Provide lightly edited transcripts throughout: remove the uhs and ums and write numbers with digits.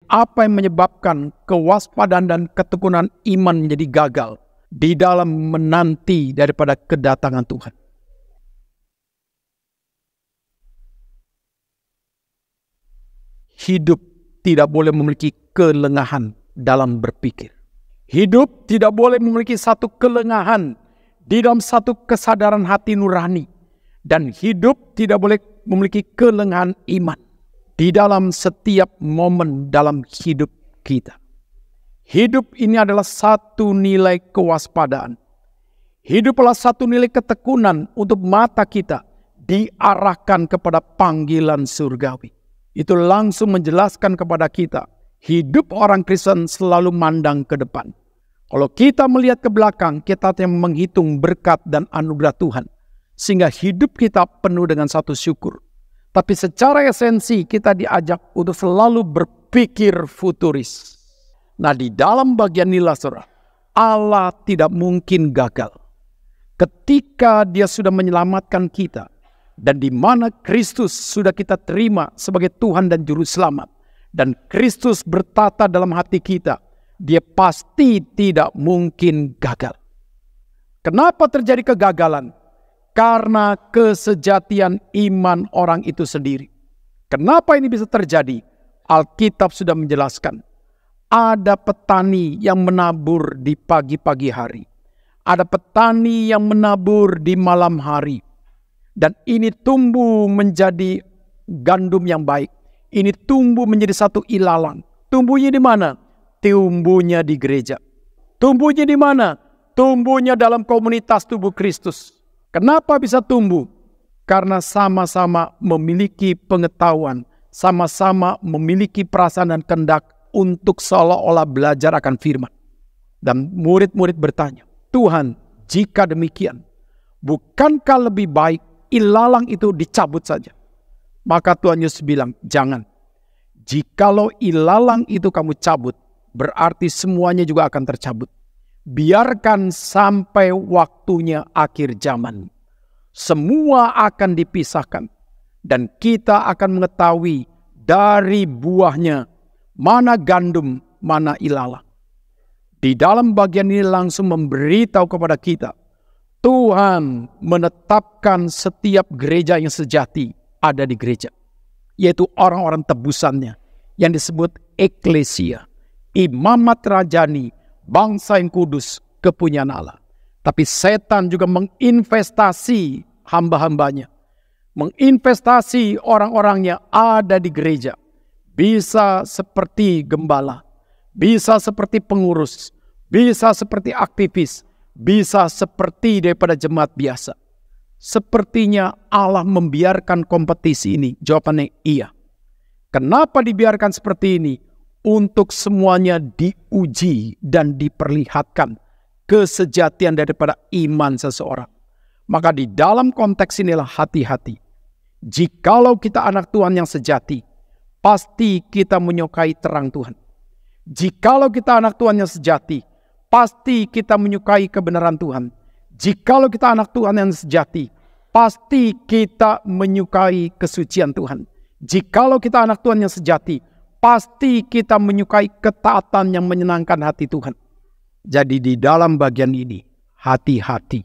apa yang menyebabkan kewaspadaan dan ketekunan iman menjadi gagal di dalam menanti daripada kedatangan Tuhan. Hidup tidak boleh memiliki kelengahan dalam berpikir. Hidup tidak boleh memiliki satu kelengahan di dalam satu kesadaran hati nurani. Dan hidup tidak boleh memiliki kelengahan iman di dalam setiap momen dalam hidup kita. Hidup ini adalah satu nilai kewaspadaan. Hidup adalah satu nilai ketekunan untuk mata kita diarahkan kepada panggilan surgawi. Itu langsung menjelaskan kepada kita, hidup orang Kristen selalu mandang ke depan. Kalau kita melihat ke belakang, kita yang menghitung berkat dan anugerah Tuhan. Sehingga hidup kita penuh dengan satu syukur. Tapi secara esensi kita diajak untuk selalu berpikir futuris. Nah, di dalam bagian inilah saudara, Allah tidak mungkin gagal. Ketika Dia sudah menyelamatkan kita, dan di mana Kristus sudah kita terima sebagai Tuhan dan Juru Selamat, dan Kristus bertata dalam hati kita, Dia pasti tidak mungkin gagal. Kenapa terjadi kegagalan? Karena kesejatian iman orang itu sendiri. Kenapa ini bisa terjadi? Alkitab sudah menjelaskan. Ada petani yang menabur di pagi-pagi hari. Ada petani yang menabur di malam hari. Dan ini tumbuh menjadi gandum yang baik. Ini tumbuh menjadi satu ilalang. Tumbuhnya di mana? Tumbuhnya di gereja. Tumbuhnya di mana? Tumbuhnya dalam komunitas tubuh Kristus. Kenapa bisa tumbuh? Karena sama-sama memiliki pengetahuan, sama-sama memiliki perasaan dan kehendak untuk seolah-olah belajar akan firman. Dan murid-murid bertanya, Tuhan, jika demikian, bukankah lebih baik ilalang itu dicabut saja? Maka Tuhan Yesus bilang, jangan. Jikalau ilalang itu kamu cabut, berarti semuanya juga akan tercabut. Biarkan sampai waktunya akhir zaman. Semua akan dipisahkan. Dan kita akan mengetahui dari buahnya mana gandum, mana ilalang. Di dalam bagian ini langsung memberitahu kepada kita, Tuhan menetapkan setiap gereja yang sejati ada di gereja. Yaitu orang-orang tebusannya yang disebut eklesia. Imamat rajani, bangsa yang kudus, kepunyaan Allah. Tapi setan juga menginvestasi hamba-hambanya. Menginvestasi orang-orangnya ada di gereja. Bisa seperti gembala. Bisa seperti pengurus. Bisa seperti aktivis. Bisa seperti daripada jemaat biasa. Sepertinya Allah membiarkan kompetisi ini. Jawabannya iya. Kenapa dibiarkan seperti ini? Untuk semuanya diuji dan diperlihatkan kesejatian daripada iman seseorang. Maka di dalam konteks inilah hati-hati. Jikalau kita anak Tuhan yang sejati, pasti kita menyukai terang Tuhan. Jikalau kita anak Tuhan yang sejati, pasti kita menyukai kebenaran Tuhan. Jikalau kita anak Tuhan yang sejati, pasti kita menyukai kesucian Tuhan. Jikalau kita anak Tuhan yang sejati, pasti kita menyukai ketaatan yang menyenangkan hati Tuhan. Jadi di dalam bagian ini, hati-hati.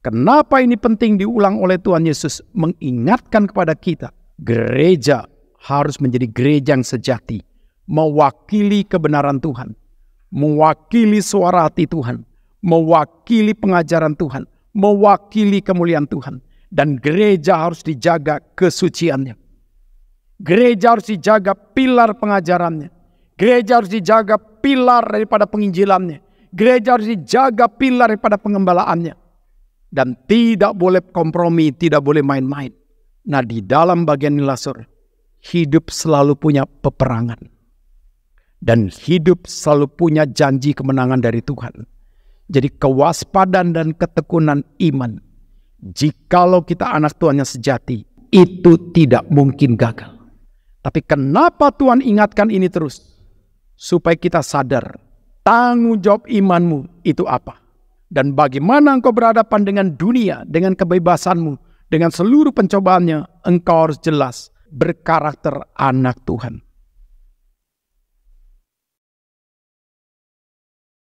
Kenapa ini penting diulang oleh Tuhan Yesus? Mengingatkan kepada kita, gereja harus menjadi gereja yang sejati. Mewakili kebenaran Tuhan. Mewakili suara hati Tuhan. Mewakili pengajaran Tuhan. Mewakili kemuliaan Tuhan. Dan gereja harus dijaga kesuciannya. Gereja harus dijaga pilar pengajarannya. Gereja harus dijaga pilar daripada penginjilannya. Gereja harus dijaga pilar daripada pengembalaannya. Dan tidak boleh kompromi, tidak boleh main-main. Nah, di dalam bagian inilah hidup selalu punya peperangan. Dan hidup selalu punya janji kemenangan dari Tuhan. Jadi kewaspadaan dan ketekunan iman. Jikalau kita anak Tuhan yang sejati, itu tidak mungkin gagal. Tapi kenapa Tuhan ingatkan ini terus? Supaya kita sadar, tanggung jawab imanmu itu apa? Dan bagaimana engkau berhadapan dengan dunia, dengan kebebasanmu, dengan seluruh pencobaannya, engkau harus jelas berkarakter anak Tuhan.